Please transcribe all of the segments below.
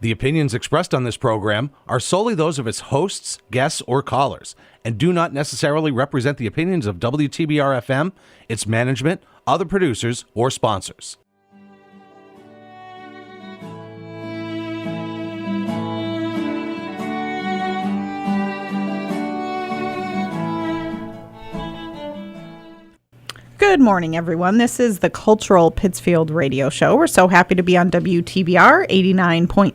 The opinions expressed on this program are solely those of its hosts, guests, or callers, and do not necessarily represent the opinions of WTBR-FM, its management, other producers, or sponsors. Good morning, everyone. This is the Cultural Pittsfield Radio Show. We're so happy to be on WTBR 89.7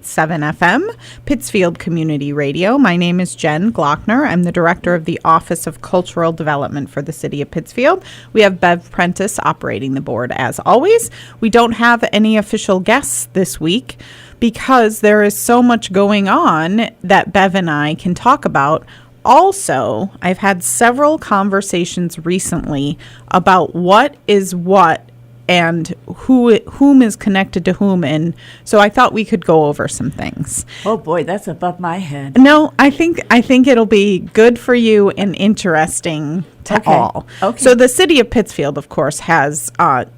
FM, Pittsfield Community Radio. My name is Jen Glockner. I'm the Director of the Office of Cultural Development for the City of Pittsfield. We have Bev Prentice operating the board as always. We don't have any official guests this week because there is so much going on that Bev and I can talk about. Also, I've had several conversations recently about what is what and whom is connected to whom, and so I thought we could go over some things. Oh boy, that's above my head. No, I think it'll be good for you and interesting to all. Okay. So the City of Pittsfield, of course, has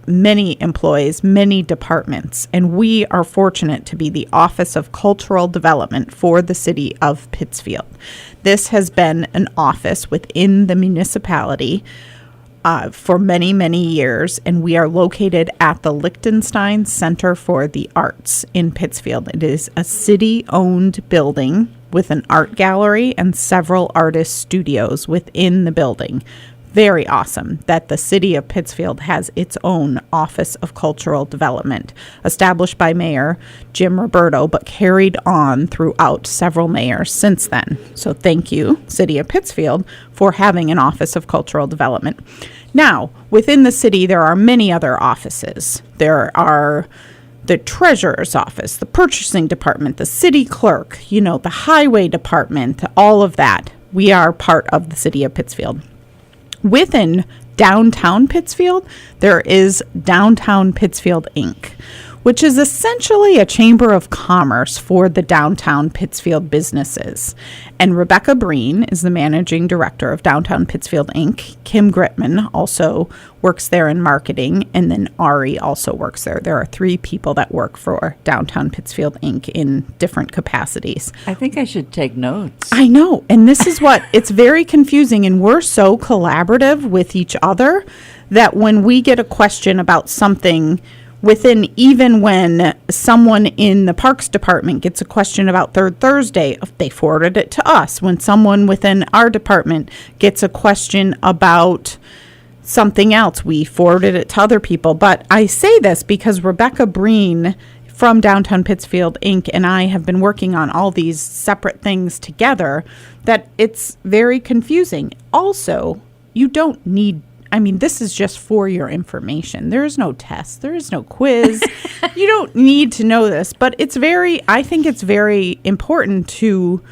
many employees, many departments, and we are fortunate to be the Office of Cultural Development for the City of Pittsfield. This has been an office within the municipality for many, many years, and we are located at the Lichtenstein Center for the Arts in Pittsfield. It is a city-owned building with an art gallery and several artist studios within the building. Very awesome that the City of Pittsfield has its own Office of Cultural Development, established by Mayor Jim Roberto, but carried on throughout several mayors since then. So thank you, City of Pittsfield, for having an Office of Cultural Development. Now, within the city, there are many other offices. There are the treasurer's office, the purchasing department, the city clerk, the highway department, all of that. We are part of the City of Pittsfield. Within downtown Pittsfield, there is Downtown Pittsfield, Inc., which is essentially a chamber of commerce for the downtown Pittsfield businesses. And Rebecca Breen is the managing director of Downtown Pittsfield, Inc. Kim Gritman also works there in marketing, and then Ari also works there. There are 3 people that work for Downtown Pittsfield, Inc. in different capacities. I think I should take notes. I know, and this is what, it's very confusing, and we're so collaborative with each other that when we get a question about something even when someone in the Parks Department gets a question about Third Thursday, they forwarded it to us. When someone within our department gets a question about something else, we forwarded it to other people. But I say this because Rebecca Breen from Downtown Pittsfield, Inc. and I have been working on all these separate things together that it's very confusing. Also, you don't need this is just for your information. There is no test. There is no quiz. You don't need to know this, but I think it's very important to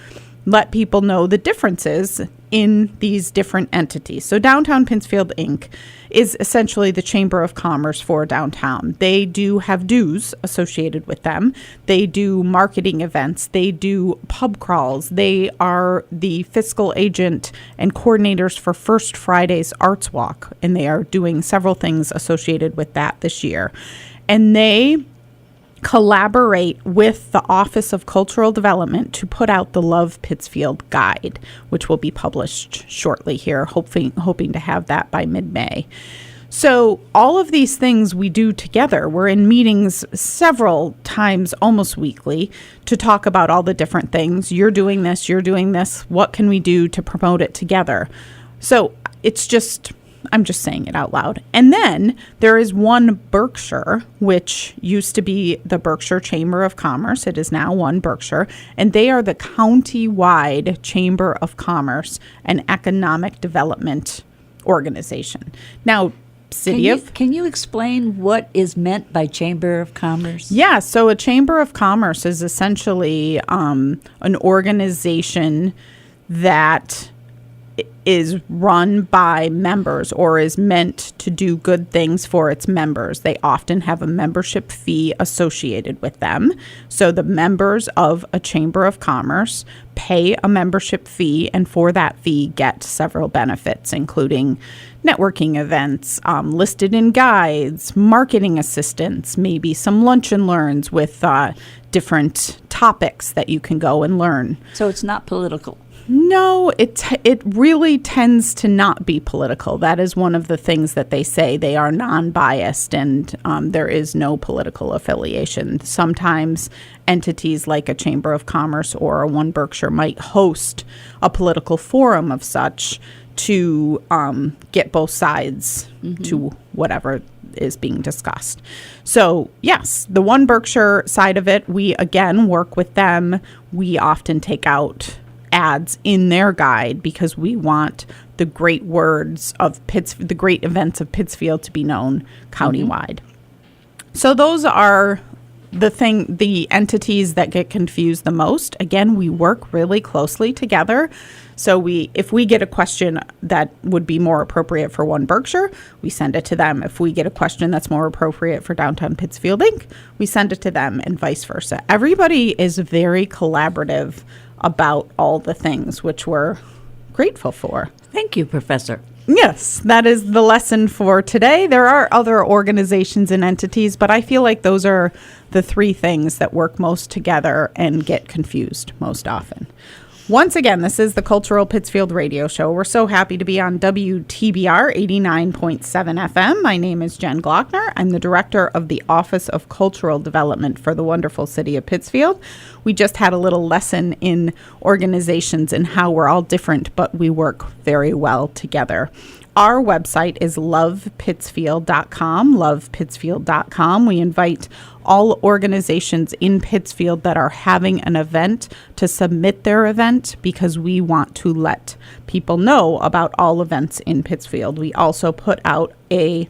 let people know the differences in these different entities. So Downtown Pittsfield, Inc. is essentially the Chamber of Commerce for downtown. They do have dues associated with them. They do marketing events. They do pub crawls. They are the fiscal agent and coordinators for First Friday's Arts Walk, and they are doing several things associated with that this year. And they collaborate with the Office of Cultural Development to put out the Love Pittsfield Guide, which will be published shortly here, hoping to have that by mid-May. So all of these things we do together. We're in meetings several times, almost weekly, to talk about all the different things. You're doing this. What can we do to promote it together? So I'm just saying it out loud. And then there is One Berkshire, which used to be the Berkshire Chamber of Commerce. It is now One Berkshire, and they are the county-wide Chamber of Commerce and Economic Development organization. Now, Can you explain what is meant by Chamber of Commerce? Yeah, so a Chamber of Commerce is essentially an organization that is run by members or is meant to do good things for its members. They often have a membership fee associated with them. So the members of a Chamber of Commerce pay a membership fee, and for that fee get several benefits, including networking events listed in guides, marketing assistance, maybe some lunch and learns with different topics that you can go and learn. So it's not political. No, it really tends to not be political. That is one of the things that they say. They are non-biased, and there is no political affiliation. Sometimes entities like a Chamber of Commerce or a One Berkshire might host a political forum of such to get both sides to whatever is being discussed. So yes, the One Berkshire side of it, we again work with them. We often take out ads in their guide because we want the great words of the great events of Pittsfield to be known countywide. So those are the entities that get confused the most. Again, we work really closely together. So if we get a question that would be more appropriate for One Berkshire, we send it to them. If we get a question that's more appropriate for Downtown Pittsfield Inc., we send it to them, and vice versa. Everybody is very collaborative about all the things, which we're grateful for. Thank you, Professor. Yes, that is the lesson for today. There are other organizations and entities, but I feel like those are the three things that work most together and get confused most often. Once again, this is the Cultural Pittsfield Radio Show. We're so happy to be on WTBR 89.7 FM. My name is Jen Glockner. I'm the director of the Office of Cultural Development for the wonderful city of Pittsfield. We just had a little lesson in organizations and how we're all different, but we work very well together. Our website is lovepittsfield.com, lovepittsfield.com. We invite all organizations in Pittsfield that are having an event to submit their event because we want to let people know about all events in Pittsfield. We also put out a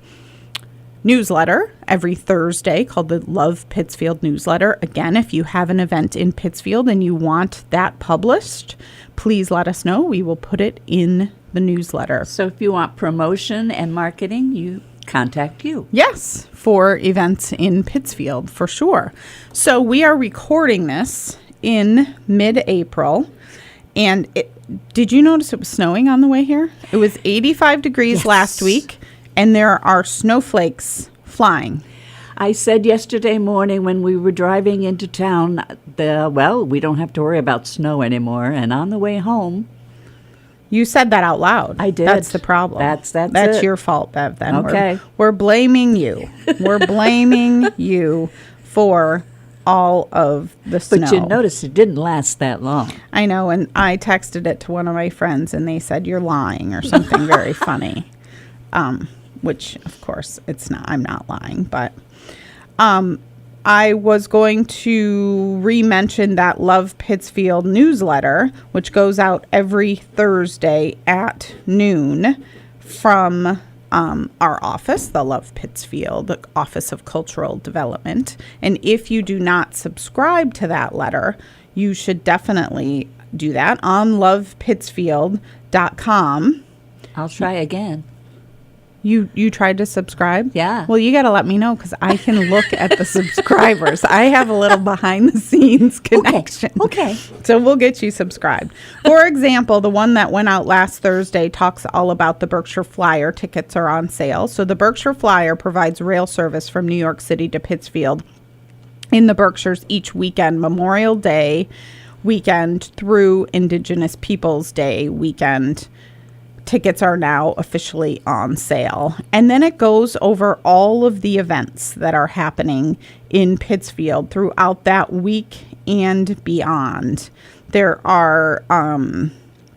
newsletter every Thursday called the Love Pittsfield newsletter. Again, if you have an event in Pittsfield and you want that published, please let us know. We will put it in the newsletter. So if you want promotion and marketing, you contact you. Yes, for events in Pittsfield, for sure. So we are recording this in mid-April, and did you notice it was snowing on the way here? It was 85 degrees last week, and there are snowflakes flying. I said yesterday morning when we were driving into town, we don't have to worry about snow anymore, and on the way home, you said that out loud. I did. That's the problem. That's it. Your fault, Bev. Then we're blaming you. We're blaming you for all of the snow. But you notice it didn't last that long. I know, and I texted it to one of my friends, and they said you're lying or something very funny, which of course it's not. I'm not lying, but I was going to re-mention that Love Pittsfield newsletter, which goes out every Thursday at noon from our office, the Love Pittsfield Office of Cultural Development. And if you do not subscribe to that letter, you should definitely do that on lovepittsfield.com. I'll try again. You tried to subscribe? Yeah. Well, you got to let me know because I can look at the subscribers. I have a little behind-the-scenes connection. Okay. So we'll get you subscribed. For example, the one that went out last Thursday talks all about the Berkshire Flyer. Tickets are on sale. So the Berkshire Flyer provides rail service from New York City to Pittsfield in the Berkshires each weekend, Memorial Day weekend through Indigenous Peoples Day weekend. Tickets are now officially on sale. And then it goes over all of the events that are happening in Pittsfield throughout that week and beyond. There are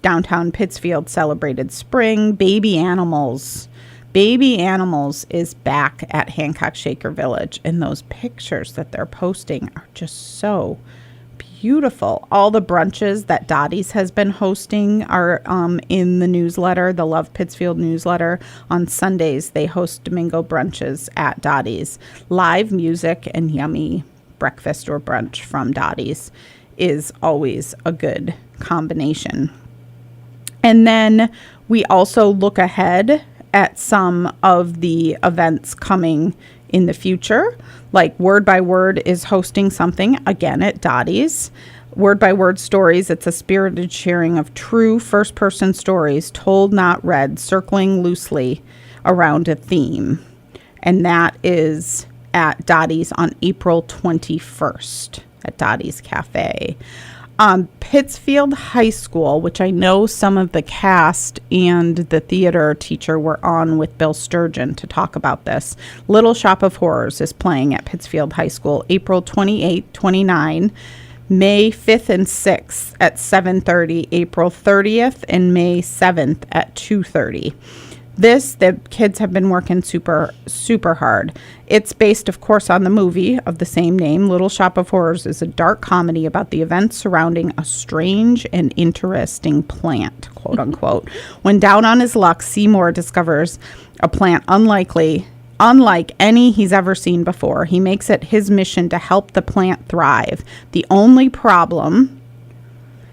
Downtown Pittsfield Celebrated Spring, Baby Animals. Baby Animals is back at Hancock Shaker Village, and those pictures that they're posting are just so beautiful. All the brunches that Dottie's has been hosting are in the newsletter, the Love Pittsfield newsletter. On Sundays, they host Domingo brunches at Dottie's. Live music and yummy breakfast or brunch from Dottie's is always a good combination. And then we also look ahead at some of the events coming in the future. Like Word by Word is hosting something again at Dottie's. Word by Word Stories, it's a spirited sharing of true first-person stories told, not read, circling loosely around a theme. And that is at Dottie's on April 21st. at Dottie's Cafe. Pittsfield High School, which I know some of the cast and the theater teacher were on with Bill Sturgeon to talk about this. Little Shop of Horrors is playing at Pittsfield High School April 28, 29, May 5th and 6th at 7:30, April 30th and May 7th at 2:30. The kids have been working super, super hard. It's based, of course, on the movie of the same name. Little Shop of Horrors is a dark comedy about the events surrounding a strange and interesting plant, quote unquote. When down on his luck, Seymour discovers a plant unlike any he's ever seen before. He makes it his mission to help the plant thrive. The only problem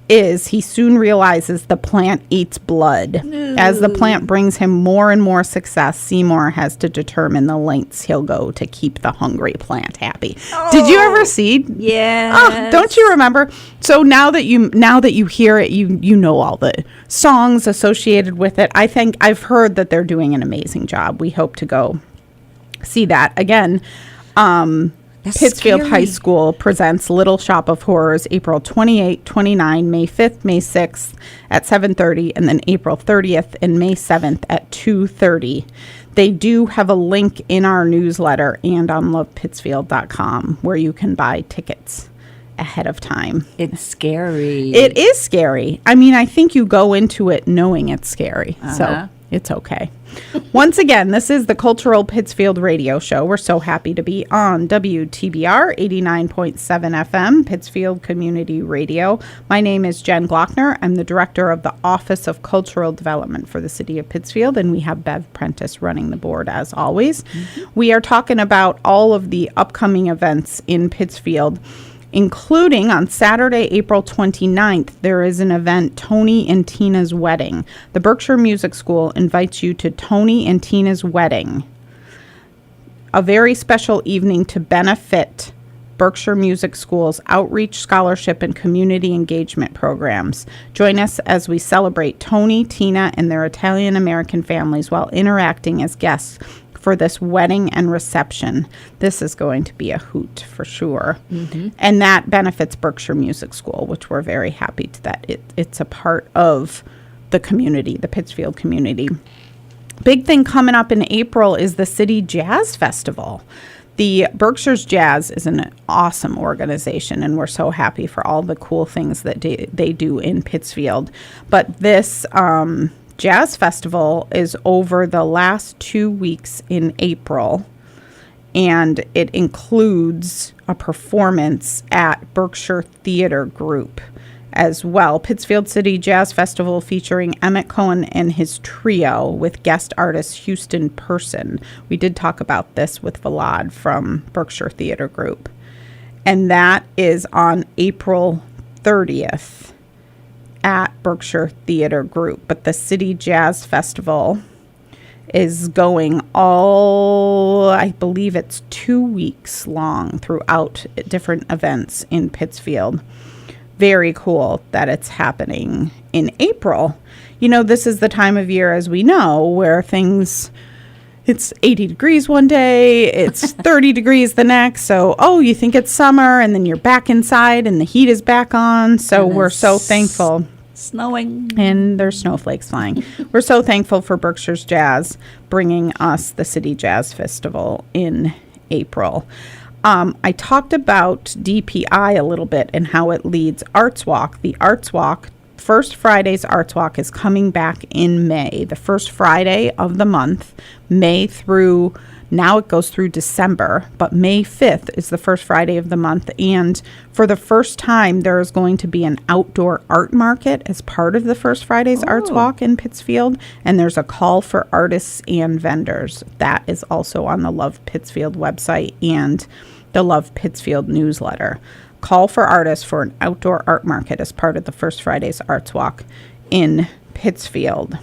is he soon realizes the plant eats blood. Ooh. As the plant brings him more and more success, Seymour has to determine the lengths he'll go to keep the hungry plant happy. Oh. Did you ever see? Yeah. Oh, don't you remember? So now that you hear it, you know all the songs associated with it. I think I've heard that they're doing an amazing job. We hope to go see that again. That's Pittsfield scary. High School presents Little Shop of Horrors April 28, 29, May 5th, May 6th at 7:30, and then April 30th and May 7th at 2:30. They do have a link in our newsletter and on lovepittsfield.com where you can buy tickets ahead of time. It's scary. It is scary. I mean, I think you go into it knowing it's scary. So it's okay. Once again, this is the Cultural Pittsfield Radio Show. We're so happy to be on WTBR 89.7 FM, Pittsfield Community Radio. My name is Jen Glockner. I'm the director of the Office of Cultural Development for the City of Pittsfield, and we have Bev Prentice running the board as always. Mm-hmm. We are talking about all of the upcoming events in Pittsfield, including on Saturday, April 29th, there is an event, Tony and Tina's Wedding. The Berkshire Music School invites you to Tony and Tina's Wedding, a very special evening to benefit Berkshire Music School's outreach, scholarship, and community engagement programs. Join us as we celebrate Tony, Tina, and their Italian-American families while interacting as guests for this wedding and reception. This is going to be a hoot for sure. Mm-hmm. And that benefits Berkshire Music School, which we're very happy to that it's a part of the community, the Pittsfield community. Big thing coming up in April is the City Jazz Festival. The Berkshire's Jazz is an awesome organization, and we're so happy for all the cool things that they do in Pittsfield. But this Jazz Festival is over the last 2 weeks in April, and it includes a performance at Berkshire Theater Group as well. Pittsfield City Jazz Festival featuring Emmett Cohen and his trio with guest artist Houston Person. We did talk about this with Vlad from Berkshire Theater Group. And that is on April 30th. At Berkshire Theater Group. But the City Jazz Festival is going I believe it's 2 weeks long throughout different events in Pittsfield. Very cool that it's happening in April. You know, this is the time of year, as we know, where it's 80 degrees one day, it's 30 degrees the next. So, you think it's summer, and then you're back inside and the heat is back on. So we're so thankful. Snowing. And there's snowflakes flying. We're so thankful for Berkshire's Jazz bringing us the City Jazz Festival in April. I talked about DPI a little bit and how it leads Arts Walk. The Arts Walk, First Friday's Arts Walk is coming back in May. The first Friday of the month, May through... Now it goes through December, but May 5th is the first Friday of the month. And for the first time, there is going to be an outdoor art market as part of the First Friday's Arts Walk in Pittsfield. And there's a call for artists and vendors. That is also on the Love Pittsfield website and the Love Pittsfield newsletter. Call for artists for an outdoor art market as part of the First Friday's Arts Walk in Pittsfield.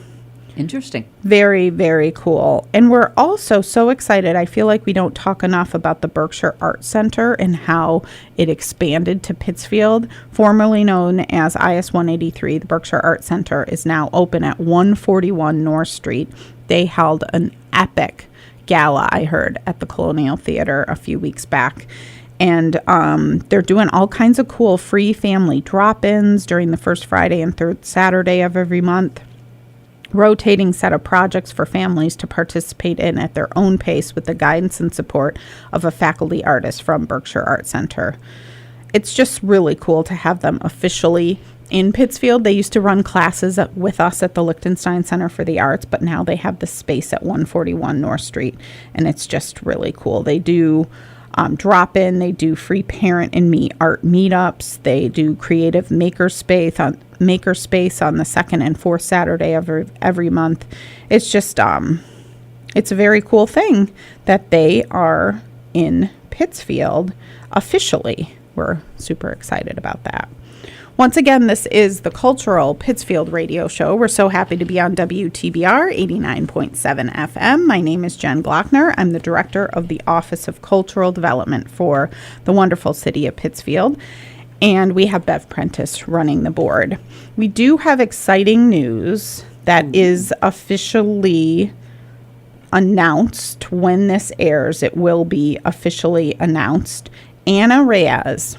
Interesting. Very, very cool. And we're also so excited. I feel like we don't talk enough about the Berkshire Art Center and how it expanded to Pittsfield. Formerly known as IS 183, the Berkshire Art Center is now open at 141 North Street. They held an epic gala, I heard, at the Colonial Theater a few weeks back. And they're doing all kinds of cool free family drop-ins during the first Friday and third Saturday of every month. Rotating set of projects for families to participate in at their own pace with the guidance and support of a faculty artist from Berkshire Art Center. It's just really cool to have them officially in Pittsfield. They used to run classes with us at the Lichtenstein Center for the Arts, but now they have the space at 141 North Street, and it's just really cool. They do drop-in, they do free parent and me art meetups, they do creative makerspace on the second and fourth Saturday of every month. It's just it's a very cool thing that they are in Pittsfield officially. We're super excited about that. Once again, this is the Cultural Pittsfield Radio Show. We're so happy to be on WTBR 89.7 FM. My name is Jen Glockner. I'm the Director of the Office of Cultural Development for the wonderful city of Pittsfield. And we have Bev Prentice running the board. We do have exciting news that is officially announced. When this airs, it will be officially announced. Anna Reyes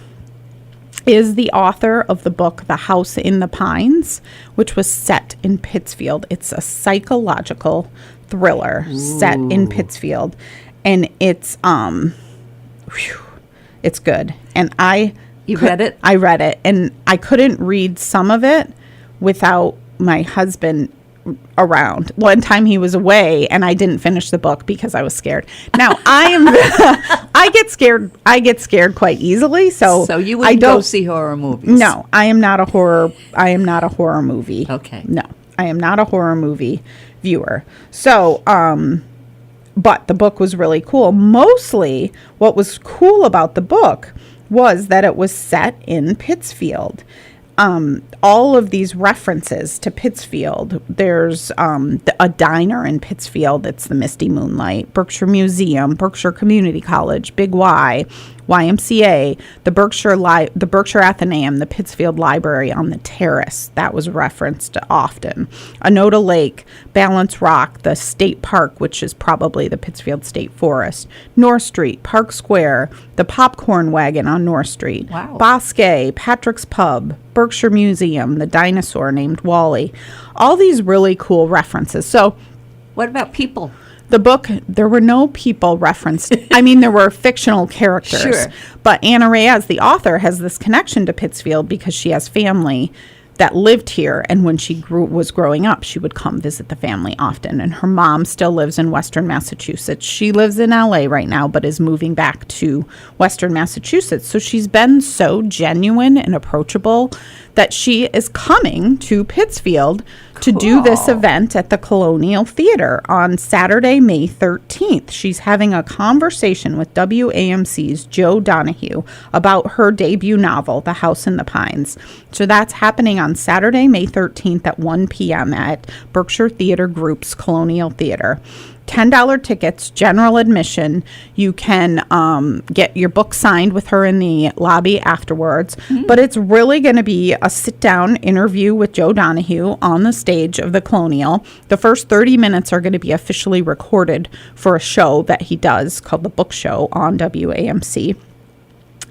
is the author of the book The House in the Pines, which was set in Pittsfield. It's a psychological thriller set in Pittsfield, and it's good. And You read it? I read it, and I couldn't read some of it without my husband around. One time he was away, and I didn't finish the book because I was scared. Now I get scared quite easily. So you wouldn't go see horror movies? No, I am not a horror movie. Okay. No, I am not a horror movie viewer. So, but the book was really cool. Mostly, what was cool about the book was that it was set in Pittsfield. All of these references to Pittsfield, there's a diner in Pittsfield, it's the Misty Moonlight, Berkshire Museum, Berkshire Community College, Big Y, YMCA, the Berkshire Athenaeum, the Pittsfield Library on the Terrace, that was referenced often. Onoda Lake, Balance Rock, the State Park, which is probably the Pittsfield State Forest, North Street, Park Square, the Popcorn Wagon on North Street, wow. Bosque, Patrick's Pub, Berkshire Museum, the dinosaur named Wally. All these really cool references. So, what about people? The book, there were no people referenced. I mean, there were fictional characters. Sure. But Anna Reyes, the author, has this connection to Pittsfield because she has family that lived here. And when she was growing up, she would come visit the family often. And her mom still lives in Western Massachusetts. She lives in LA right now, but is moving back to Western Massachusetts. So she's been so genuine and approachable that she is coming to Pittsfield to do this event at the Colonial Theater on Saturday, May 13th. She's having a conversation with WAMC's Joe Donahue about her debut novel, The House in the Pines. So that's happening on Saturday, May 13th at 1 p.m. at Berkshire Theater Group's Colonial Theater. $10 tickets, general admission. You can get your book signed with her in the lobby afterwards. Mm-hmm. But it's really going to be a sit-down interview with Joe Donahue on the stage of the Colonial. The first 30 minutes are going to be officially recorded for a show that he does called The Book Show on WAMC.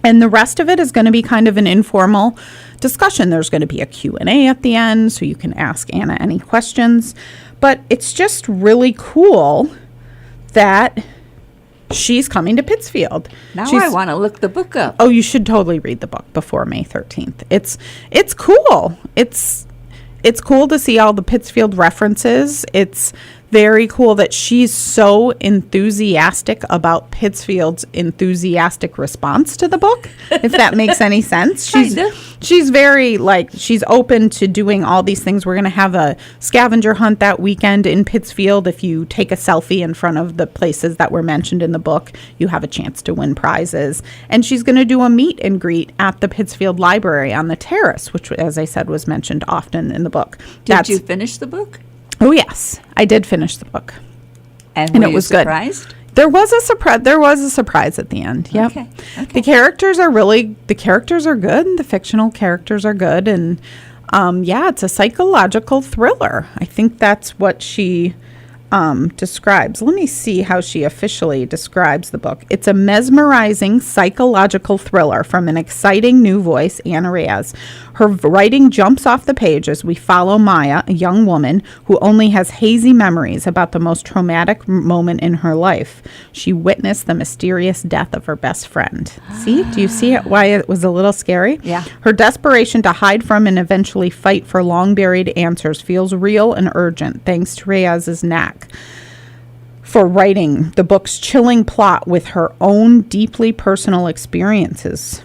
And the rest of it is going to be kind of an informal discussion. There's going to be a Q&A at the end, so you can ask Anna any questions. But it's just really cool that she's coming to Pittsfield. Now I want to look the book up. Oh, you should totally read the book before May 13th. It's cool. It's cool to see all the Pittsfield references. It's very cool that she's so enthusiastic about Pittsfield's enthusiastic response to the book, if that makes any sense. She's very, she's open to doing all these things. We're going to have a scavenger hunt that weekend in Pittsfield. If you take a selfie in front of the places that were mentioned in the book, you have a chance to win prizes. And she's going to do a meet and greet at the Pittsfield Library on the Terrace, which, as I said, was mentioned often in the book. Did you finish the book? Oh, yes. I did finish the book. And it was surprised? Good. There was a surprise at the end. Yep. Okay. The characters are good. The fictional characters are good. And, it's a psychological thriller. I think that's what she describes. Let me see how she officially describes the book. It's a mesmerizing psychological thriller from an exciting new voice, Anna Reyes. Her writing jumps off the page as we follow Maya, a young woman who only has hazy memories about the most traumatic moment in her life. She witnessed the mysterious death of her best friend. See? Do you see why it was a little scary? Yeah. Her desperation to hide from and eventually fight for long-buried answers feels real and urgent, thanks to Reyes's knack for writing the book's chilling plot with her own deeply personal experiences.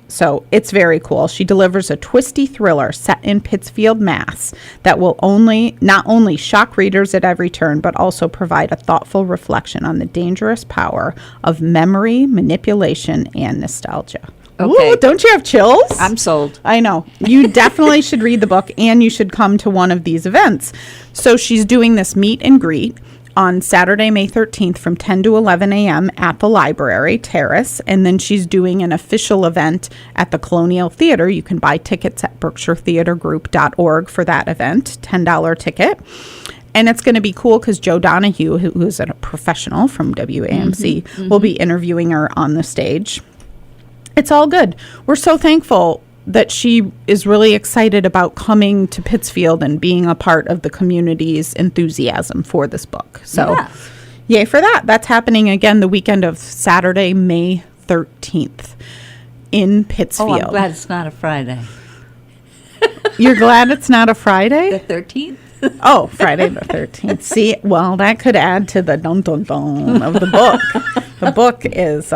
So it's very cool. She delivers a twisty thriller set in Pittsfield, Mass. that will not only shock readers at every turn, but also provide a thoughtful reflection on the dangerous power of memory, manipulation, and nostalgia. Okay. Ooh, don't you have chills? I'm sold. I know. You definitely should read the book, and you should come to one of these events. So she's doing this meet and greet on Saturday, May 13th from 10 to 11 a.m. at the library terrace. And then she's doing an official event at the Colonial Theater. You can buy tickets at berkshiretheatergroup.org for that event, $10 ticket. And it's going to be cool because Joe Donahue, who's a professional from WAMC, will be interviewing her on the stage. It's all good. We're so thankful that she is really excited about coming to Pittsfield and being a part of the community's enthusiasm for this book. So, Yay for that. That's happening again the weekend of Saturday, May 13th in Pittsfield. Oh, I'm glad it's not a Friday. You're glad it's not a Friday? The 13th? Oh, Friday the 13th. See, well, that could add to the dun-dun-dun of the book. The book is,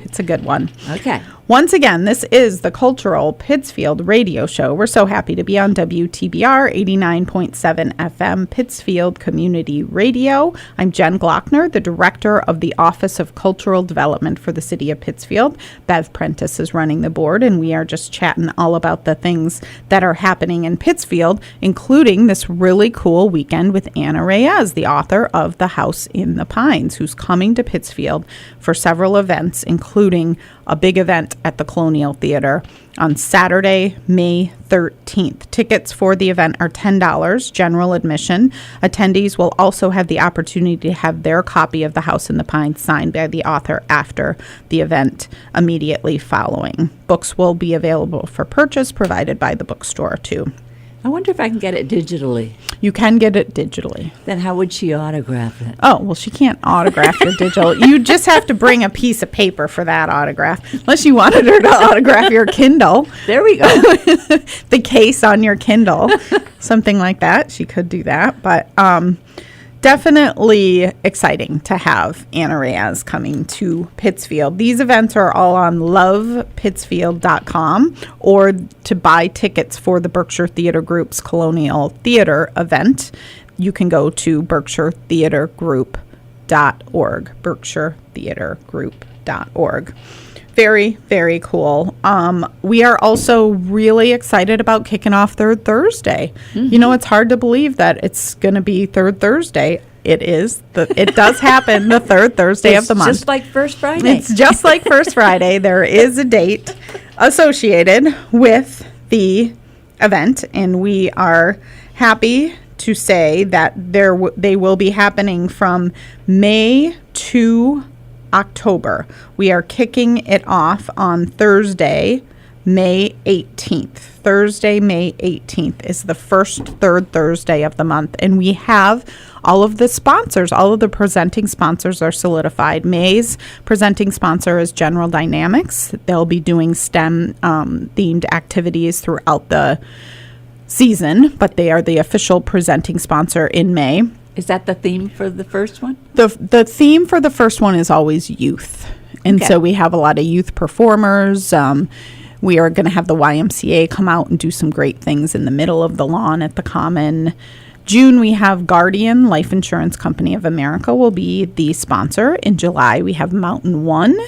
it's a good one. Okay. Once again, this is the Cultural Pittsfield radio show. We're so happy to be on WTBR 89.7 FM Pittsfield Community Radio. I'm Jen Glockner, the Director of the Office of Cultural Development for the City of Pittsfield. Bev Prentice is running the board, and we are just chatting all about the things that are happening in Pittsfield, including this really cool weekend with Anna Reyes, the author of The House in the Pines, who's coming to Pittsfield for several events, including a big event at the Colonial Theater on Saturday, May 13th. Tickets for the event are $10, general admission. Attendees will also have the opportunity to have their copy of The House in the Pines signed by the author after the event immediately following. Books will be available for purchase, provided by the bookstore, too. I wonder if I can get it digitally. You can get it digitally. Then how would she autograph it? Oh, well, she can't autograph your digital. You just have to bring a piece of paper for that autograph, unless you wanted her to autograph your Kindle. There we go. The case on your Kindle, something like that. She could do that. But definitely exciting to have Anna Reyes coming to Pittsfield. These events are all on lovepittsfield.com, or to buy tickets for the Berkshire Theater Group's Colonial Theater event, you can go to berkshiretheatergroup.org, berkshiretheatergroup.org. Very, very cool. We are also really excited about kicking off Third Thursday. Mm-hmm. You know, it's hard to believe that it's going to be Third Thursday. It is. It does happen the third Thursday of the month. It's just like First Friday. It's just like First Friday. There is a date associated with the event, and we are happy to say that they will be happening from May to October. We are kicking it off on Thursday, May 18th. Thursday, May 18th is the first third Thursday of the month, and we have all of the sponsors. All of the presenting sponsors are solidified. May's presenting sponsor is General Dynamics. They'll be doing STEM themed activities throughout the season, but they are the official presenting sponsor in May. Is that the theme for the first one? The theme for the first one is always youth. And so we have a lot of youth performers. We are going to have the YMCA come out and do some great things in the middle of the lawn at the Common. June, we have Guardian Life Insurance Company of America will be the sponsor. In July, we have Mountain One.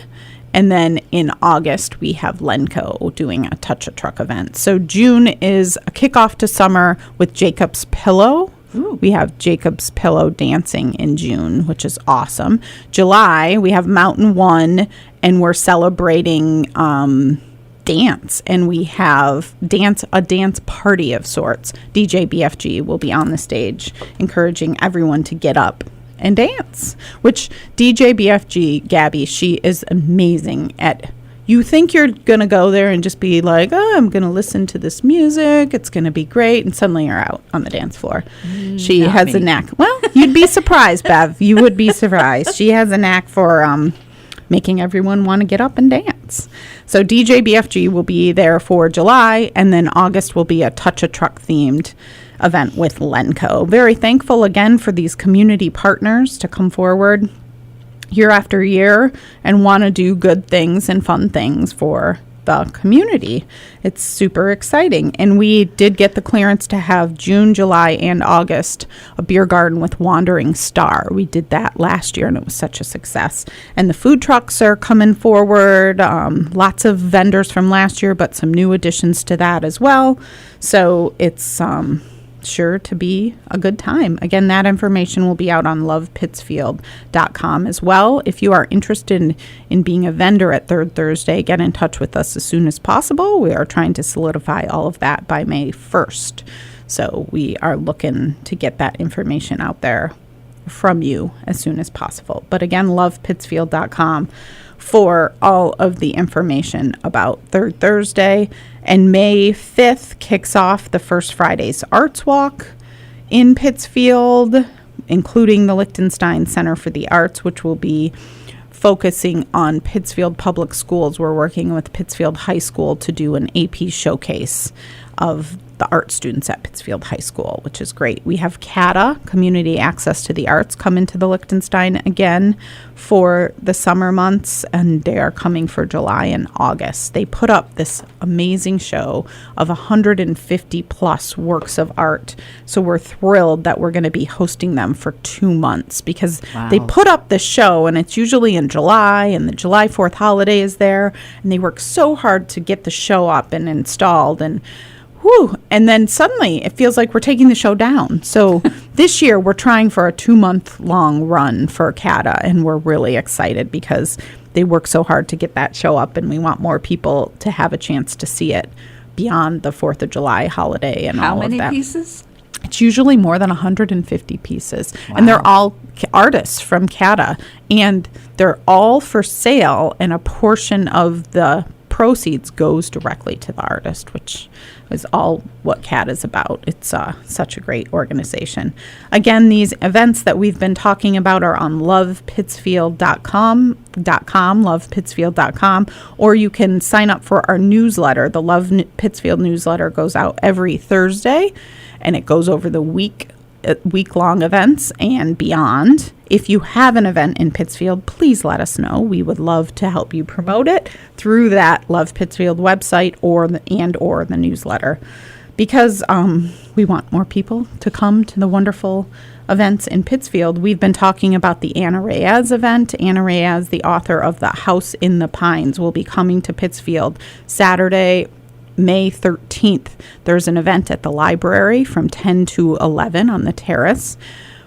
And then in August, we have Lenco doing a Touch a Truck event. So June is a kickoff to summer with Jacob's Pillow. Ooh. We have Jacob's Pillow dancing in June, which is awesome. July, we have Mountain One, and we're celebrating dance, and we have a dance party of sorts. DJ BFG will be on the stage encouraging everyone to get up and dance, which DJ BFG, Gabby, she is amazing at. You think you're going to go there and just be like, oh, I'm going to listen to this music. It's going to be great. And suddenly you're out on the dance floor. She has a knack. Well, you'd be surprised, Bev. You would be surprised. She has a knack for making everyone want to get up and dance. So DJ BFG will be there for July, and then August will be a Touch a Truck themed event with Lenco. Very thankful again for these community partners to come forward year after year and want to do good things and fun things for the community. It's super exciting. And we did get the clearance to have June, July, and August a beer garden with Wandering Star. We did that last year and it was such a success. And the food trucks are coming forward. Lots of vendors from last year, but some new additions to that as well. So it's sure to be a good time. Again, that information will be out on lovepittsfield.com as well. If you are interested in being a vendor at Third Thursday, get in touch with us as soon as possible. We are trying to solidify all of that by May 1st. So we are looking to get that information out there from you as soon as possible. But again, lovepittsfield.com for all of the information about Third Thursday. And May 5th kicks off the First Fridays Arts Walk in Pittsfield, including the Lichtenstein Center for the Arts, which will be focusing on Pittsfield Public Schools. We're working with Pittsfield High School to do an AP showcase of the art students at Pittsfield High School, which is great. We have CATA, Community Access to the Arts, come into the Lichtenstein again for the summer months, and they are coming for July and August. They put up this amazing show of 150 plus works of art. So we're thrilled that we're going to be hosting them for 2 months because they put up this show, and it's usually in July, and the July 4th holiday is there, and they work so hard to get the show up and installed, and and then suddenly it feels like we're taking the show down. So this year we're trying for a 2-month long run for CATA, and we're really excited because they work so hard to get that show up, and we want more people to have a chance to see it beyond the 4th of July holiday and all of that. How many pieces? It's usually more than 150 pieces. Wow. And they're all artists from CATA, and they're all for sale, and a portion of the proceeds goes directly to the artist, which is all what CAT is about. It's such a great organization. Again, these events that we've been talking about are on lovepittsfield.com, lovepittsfield.com, or you can sign up for our newsletter. The Love Pittsfield newsletter goes out every Thursday, and it goes over the week-long events and beyond. If you have an event in Pittsfield, please let us know. We would love to help you promote it through that Love Pittsfield website or the newsletter, because we want more people to come to the wonderful events in Pittsfield. We've been talking about the Anna Reyes event. Anna Reyes, the author of The House in the Pines, will be coming to Pittsfield Saturday, May 13th. There's an event at the library from 10 to 11 on the terrace,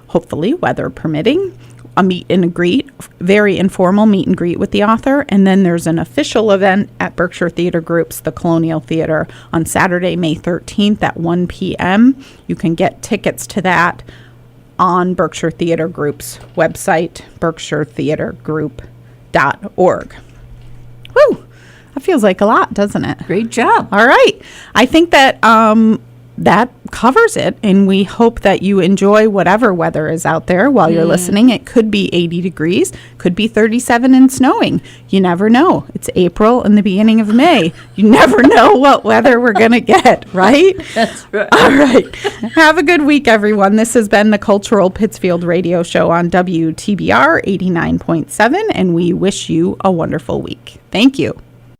hopefully weather permitting. A meet and greet, very informal meet and greet with the author. And then there's an official event at Berkshire Theater Group's The Colonial Theater on Saturday, May 13th at 1 p.m. You can get tickets to that on Berkshire Theater Group's website, berkshiretheatergroup.org. Woo! That feels like a lot, doesn't it? Great job. All right. I think that that covers it, and we hope that you enjoy whatever weather is out there while you're listening. It could be 80 degrees, could be 37 and snowing. You never know. It's April and the beginning of May. You never know what weather we're going to get, right? That's right. All right. Have a good week, everyone. This has been the Cultural Pittsfield Radio Show on WTBR 89.7, and we wish you a wonderful week. Thank you.